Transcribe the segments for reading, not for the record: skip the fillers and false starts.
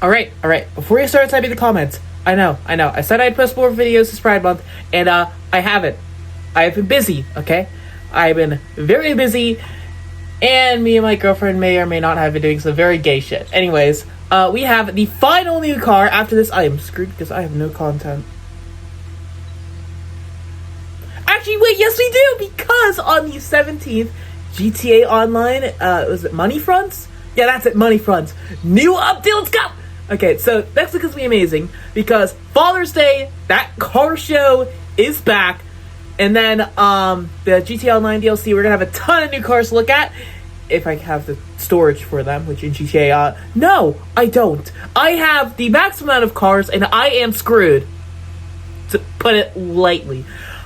All right. Before you start typing the comments, I know. I said I'd post more videos this Pride Month, and I haven't. I've been busy, okay? I've been very busy, and me and my girlfriend may or may not have been doing some very gay shit. Anyways, we have the final new car. After this, I am screwed because I have no content. Actually, wait, yes we do, because on the 17th, GTA Online, was it Money Fronts? Yeah, that's it, Money Fronts. New update, let's go! Okay, so next week is going to be amazing, because Father's Day, that car show is back, and then, the GTA Online DLC, we're going to have a ton of new cars to look at, if I have the storage for them, which in GTA, no, I don't. I have the maximum amount of cars, and I am screwed, to put it lightly.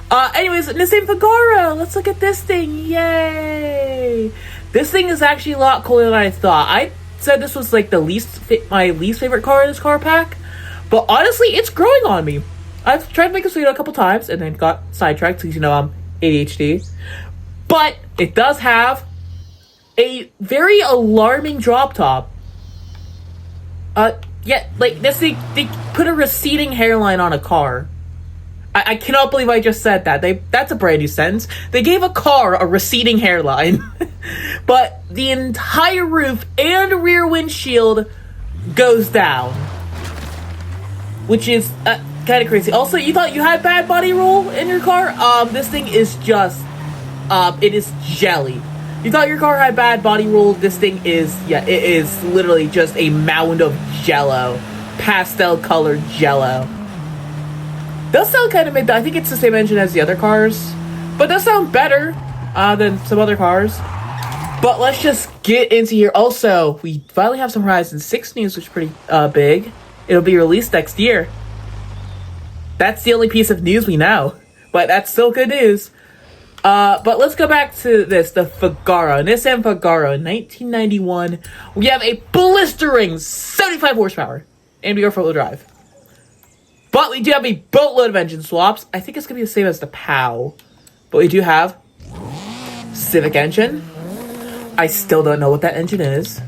Anyways, Nissan Figaro, let's look at this thing, yay! This thing is actually a lot cooler than I thought. I said this was like my least favorite car in this car pack, but honestly, it's growing on me. I've tried to make this video a couple times and then got sidetracked because I'm ADHD. But it does have a very alarming drop top. Yeah, like this thing, they put a receding hairline on a car. I cannot believe I just said that. That's a brand new sentence. They gave a car a receding hairline. But the entire roof and rear windshield goes down. Which is kind of crazy. Also, you thought you had bad body roll in your car? This thing is just... it is jelly. You thought your car had bad body roll? This thing is... Yeah, it is literally just a mound of jello. Pastel colored jello. Does sound kind of mid. I think it's the same engine as the other cars, but does sound better than some other cars. But let's just get into here. Also, we finally have some Horizon 6 news, which is pretty big. It'll be released next year. That's the only piece of news we know, but that's still good news. But let's go back to this, the Figaro, Nissan Figaro, 1991. We have a blistering 75 horsepower, and we are four-wheel drive. But we do have a boatload of engine swaps. I think it's going to be the same as the POW. But we do have Civic engine. I still don't know what that engine is.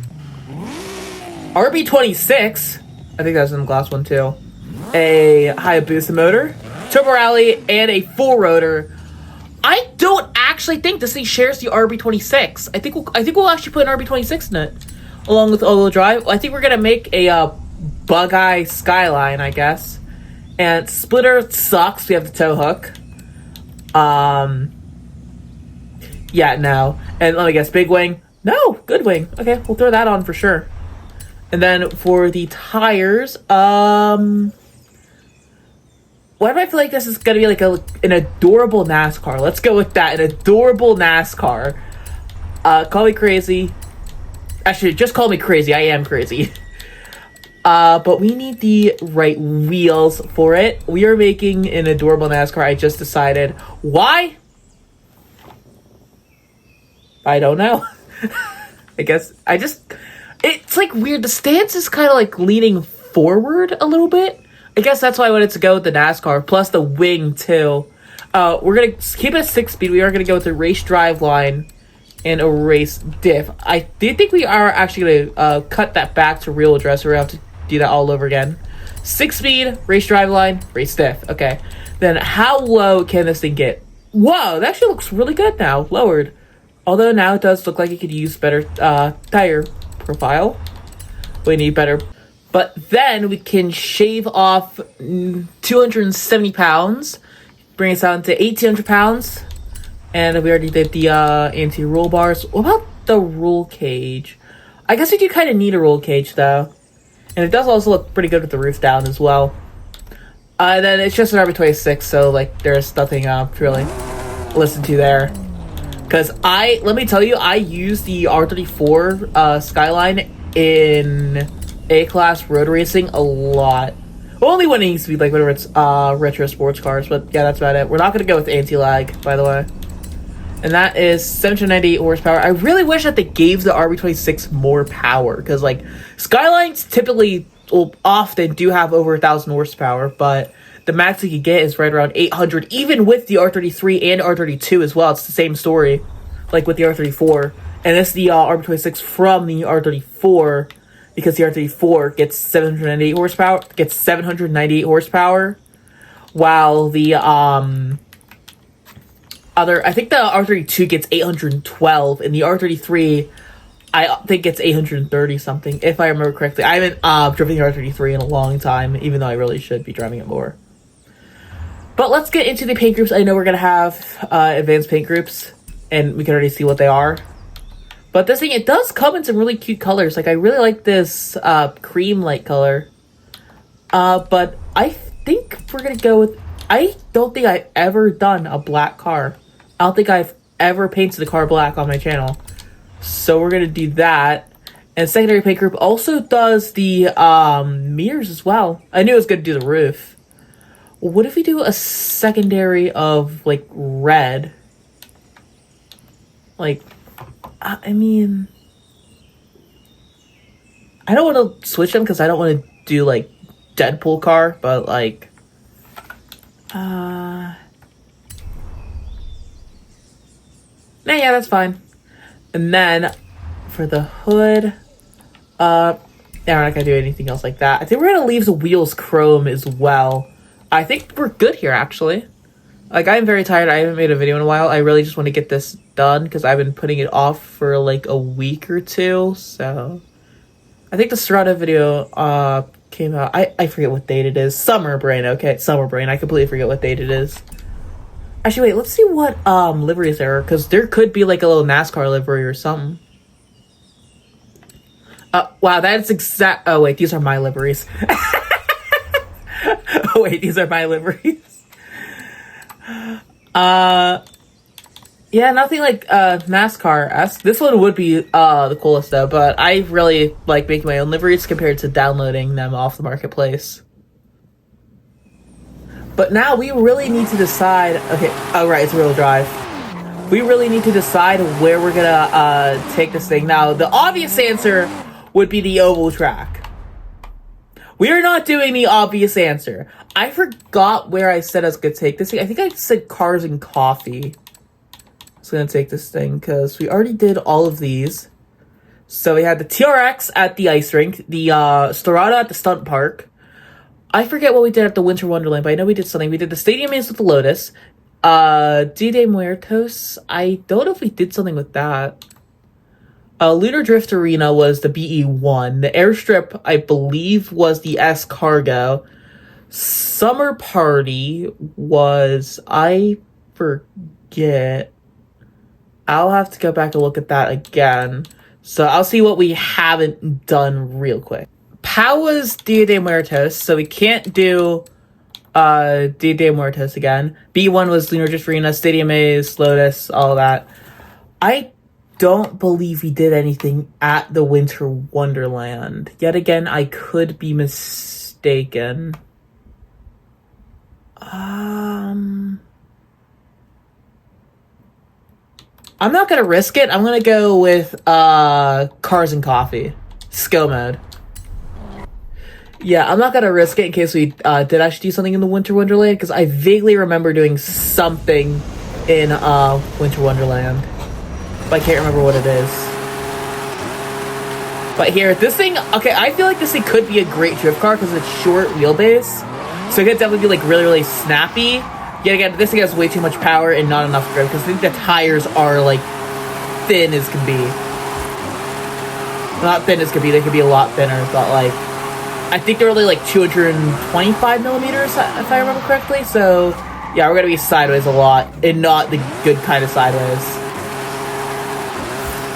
RB26. I think that's in the last one too. A Hayabusa motor. Turbo Rally. And a full rotor. I don't actually think this thing shares the RB26. I think we'll actually put an RB26 in it. Along with all-wheel drive. I think we're going to make a Bug-Eye Skyline, I guess. And splitter sucks. We have the tow hook. Yeah, no. And let me guess, big wing? No, good wing. Okay, we'll throw that on for sure. And then for the tires, why do I feel like this is gonna be like an adorable NASCAR? Let's go with that. An adorable NASCAR. Call me crazy. Actually, just call me crazy. I am crazy. But we need the right wheels for it. We are making an adorable NASCAR. I just decided. Why? I don't know. I guess it's like weird. The stance is kind of like leaning forward a little bit. I guess that's why I wanted to go with the NASCAR. Plus the wing too. We're going to keep it at 6-speed. We are going to go with a race drive line and a race diff. I do think we are actually going to cut that back to real address. We're going to have to do that all over again. 6-speed, race drive line, race diff. Okay. Then how low can this thing get? Whoa, that actually looks really good now. Lowered. Although now it does look like it could use better tire profile. We need better. But then we can shave off 270 pounds. Bring us down to 1,800 pounds. And we already did the anti-roll bars. What about the roll cage? I guess we do kind of need a roll cage, though. And it does also look pretty good with the roof down as well. Then it's just an RB26, so, like, there's nothing to really listen to there. Because let me tell you, I use the R34 Skyline in A-Class road racing a lot. Only when it needs to be, like, whenever it's retro sports cars, but yeah, that's about it. We're not going to go with anti-lag, by the way. And that is 798 horsepower. I really wish that they gave the RB26 more power, because, like, Skylines typically will often do have over 1,000 horsepower, but the max you can get is right around 800, even with the R33 and R32 as well. It's the same story, like with the R34. And it's the RB26 from the R34 because the R34 gets 798 horsepower, while the I think the R32 gets 812, and the R33, I think it's 830 something, if I remember correctly. I haven't driven the R33 in a long time, even though I really should be driving it more. But let's get into the paint groups. I know we're going to have advanced paint groups, and we can already see what they are. But this thing, it does come in some really cute colors. Like, I really like this cream light color. But I think we're going to go with... I don't think I've ever done a black car. I don't think I've ever painted the car black on my channel. So we're going to do that. And secondary paint group also does the mirrors as well. I knew it was going to do the roof. What if we do a secondary of, like, red? Like, I mean... I don't want to switch them because I don't want to do, like, Deadpool car, but, like... yeah, that's fine. And then, for the hood... yeah, we're not gonna do anything else like that. I think we're gonna leave the wheels chrome as well. I think we're good here, actually. Like, I'm very tired. I haven't made a video in a while. I really just want to get this done because I've been putting it off for, like, a week or two, so... I think the Serrata video, came out... I forget what date it is. Summer brain, okay. Summer brain. I completely forget what date it is. Actually, wait. Let's see what, liveries there are, because there could be, like, a little NASCAR livery or something. Wow, that's exact... Oh, wait. These are my liveries. Oh, wait. These are my liveries. Yeah, nothing like NASCAR-esque. This one would be the coolest though, but I really like making my own liveries compared to downloading them off the marketplace. But now we really need to decide... Okay, oh right, it's rear-wheel drive. We really need to decide where we're gonna take this thing. Now, the obvious answer would be the oval track. We are not doing the obvious answer. I forgot where I said I was gonna take this thing. I think I said cars and coffee. I was gonna take this thing because we already did all of these. So we had the TRX at the ice rink, the Serrata at the stunt park. I forget what we did at the Winter Wonderland, but I know we did something. We did the Stadium Maze with the Lotus. Dia de Muertos. I don't know if we did something with that. Lunar Drift Arena was the BE1. The Airstrip, I believe, was the S Cargo. Summer Party was... I forget. I'll have to go back and look at that again. So I'll see what we haven't done real quick. POW was Dia de Muertos, so we can't do Dia de Muertos again. B1 was Lunar Drift Arena, Stadium Maze, Lotus, all that. I don't believe we did anything at the Winter Wonderland. Yet again, I could be mistaken. I'm not gonna risk it. I'm gonna go with cars and coffee. Skill mode. Yeah, I'm not gonna risk it in case we did actually do something in the Winter Wonderland, because I vaguely remember doing something in Winter Wonderland. But I can't remember what it is. But here, this thing... Okay, I feel like this thing could be a great drift car because it's short wheelbase. So it could definitely be, like, really, really snappy. Yet again, this thing has way too much power and not enough grip, because I think the tires are, like, thin as can be. Not thin as can be, they could be a lot thinner, but, like... I think they're only, like, 225 millimeters, if I remember correctly, so... Yeah, we're gonna be sideways a lot, and not the good kind of sideways.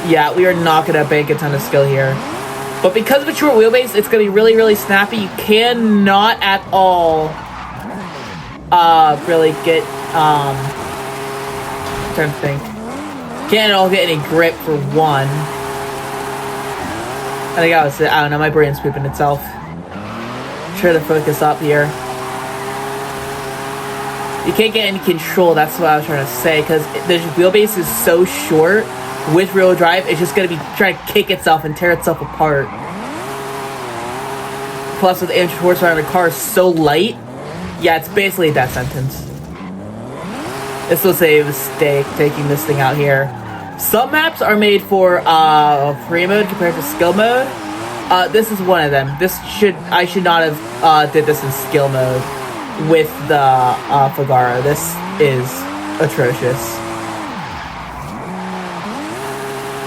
Yeah, we are not gonna bank a ton of skill here. But because of a short wheelbase, it's gonna be really, really snappy. You cannot at all... really get, I'm trying to think. Can't at all get any grip for one. I think I don't know, my brain's pooping itself. Try to focus up here. You can't get any control, that's what I was trying to say, because the wheelbase is so short with rear-wheel drive, it's just gonna be trying to kick itself and tear itself apart. Plus, with the inch horsepower, the car is so light. Yeah, it's basically a death sentence. This was a mistake, taking this thing out here. Some maps are made for free mode compared to skill mode. This is one of them. I should not have did this in skill mode with the Figaro. This is atrocious.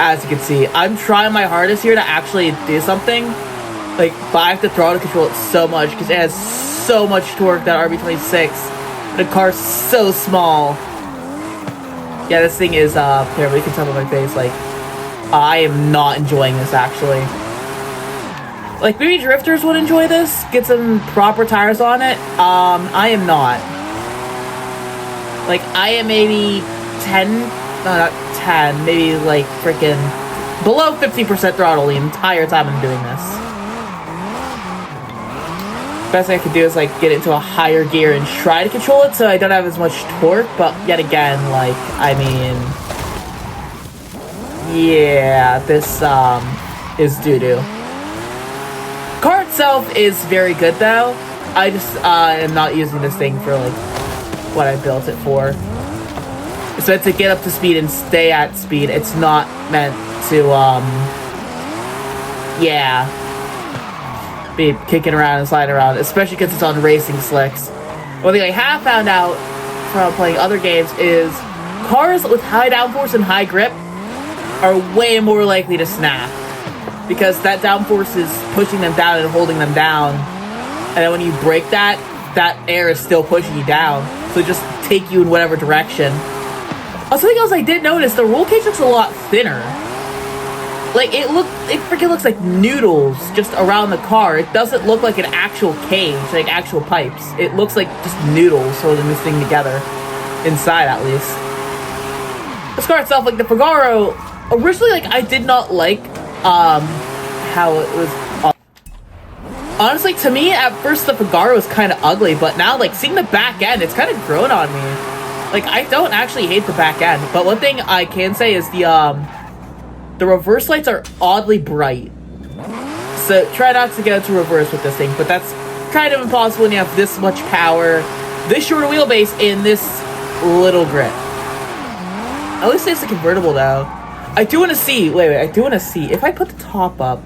As you can see, I'm trying my hardest here to actually do something. Like, but I have to throttle control it so much because it has so much torque, that RB26. The car's so small. Yeah, this thing is, here, you can tell by my face, like, I am not enjoying this, actually. Like, maybe drifters would enjoy this, get some proper tires on it. I am not. Like, I am maybe 10, no, not 10, maybe, like, freaking below 50% throttle the entire time I'm doing this. Best thing I could do is, like, get into a higher gear and try to control it so I don't have as much torque, but yet again, like, I mean, yeah, this, is doo-doo. Car itself is very good, though. I just, am not using this thing for, like, what I built it for. It's meant to get up to speed and stay at speed. It's not meant to, yeah, be kicking around and sliding around, especially because it's on racing slicks. One thing I have found out from playing other games is cars with high downforce and high grip are way more likely to snap, because that downforce is pushing them down and holding them down, and then when you break that air is still pushing you down, so just take you in whatever direction. Something else I did notice, the roll cage looks a lot thinner. Like, it freaking looks like noodles just around the car. It doesn't look like an actual cage, like actual pipes. It looks like just noodles holding this thing together. Inside, at least. This car itself, like the Figaro, originally, like, I did not like, how it was. Honestly, to me, at first, the Figaro was kind of ugly, but now, like, seeing the back end, it's kind of grown on me. Like, I don't actually hate the back end, but one thing I can say is the reverse lights are oddly bright. So try not to go to reverse with this thing, but that's kind of impossible when you have this much power, this shorter wheelbase, and this little grip. At least it's a convertible, though. I do want to see, wait, I do want to see, if I put the top up,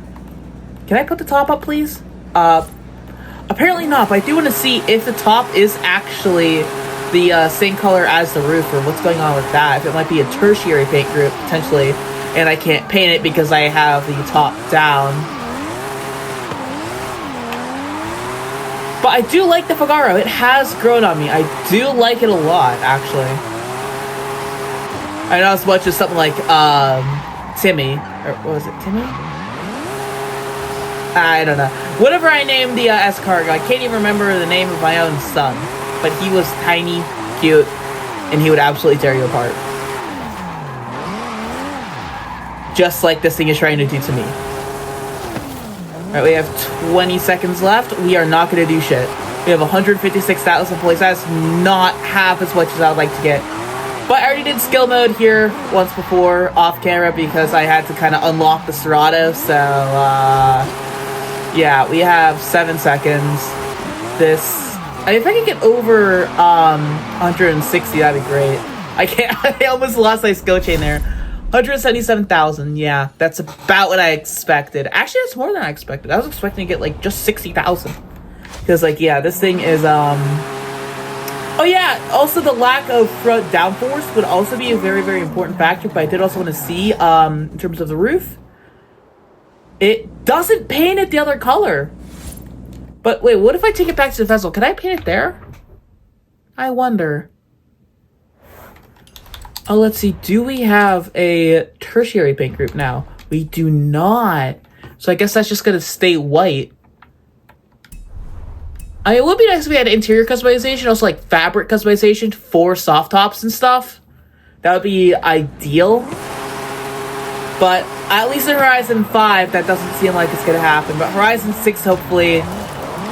can I put the top up, please? Apparently not, but I do want to see if the top is actually the same color as the roof, or what's going on with that. If it might be a tertiary paint group, potentially, and I can't paint it because I have the top down. But I do like the Figaro. It has grown on me. I do like it a lot, actually. I know as much as something like, Timmy. Or, what was it, Timmy? I don't know. Whatever I named the S-Cargo, I can't even remember the name of my own son. But he was tiny, cute, and he would absolutely tear you apart. Just like this thing is trying to do to me. Alright, we have 20 seconds left. We are not going to do shit. We have 156,000 points. That's not half as much as I would like to get. But I already did skill mode here once before, off camera, because I had to kind of unlock the Serato. So, yeah, we have 7 seconds. If I can get over 160, that'd be great. I can't. I almost lost my skill chain there. 177,000. Yeah, that's about what I expected. Actually, that's more than I expected. I was expecting to get like just 60,000. Because, like, yeah, this thing is oh yeah, also the lack of front downforce would also be a very, very important factor. But I did also want to see in terms of the roof, it doesn't paint it the other color. But wait, what if I take it back to the vessel? Can I paint it there? I wonder. Oh, let's see. Do we have a tertiary paint group now? We do not. So I guess that's just going to stay white. I mean, it would be nice if we had interior customization, also like fabric customization for soft tops and stuff. That would be ideal. But at least in Horizon 5, that doesn't seem like it's going to happen. But Horizon 6, hopefully,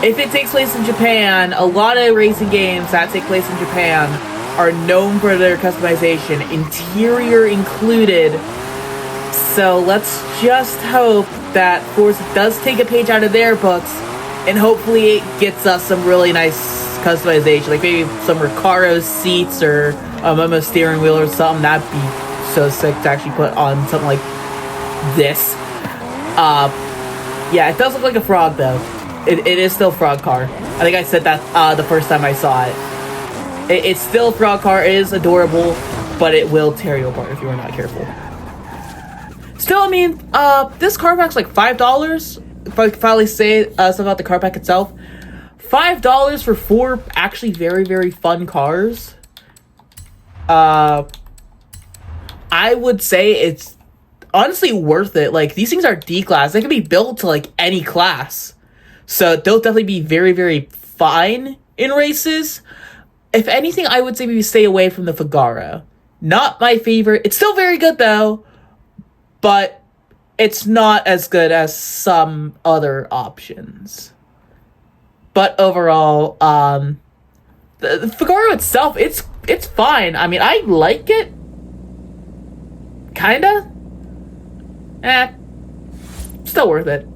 if it takes place in Japan, a lot of racing games that take place in Japan are known for their customization, interior included. So let's just hope that Forza does take a page out of their books, and hopefully it gets us some really nice customization, like maybe some Recaro seats or a steering wheel or something. That'd be so sick to actually put on something like this. Yeah, it does look like a frog, though. It is still a frog car. I think I said that the first time I saw it. It's still a frog car. It is adorable, but it will tear you apart if you are not careful. Still, I mean, this car pack's like $5. If I finally say something about the car pack itself, $5 for 4 actually very, very fun cars. I would say it's honestly worth it. Like, these things are D-class. They can be built to, like, any class. So, they'll definitely be very, very fine in races. If anything, I would say maybe stay away from the Figaro. Not my favorite. It's still very good, though. But it's not as good as some other options. But overall, the Figaro itself, it's fine. I mean, I like it. Kinda. Still worth it.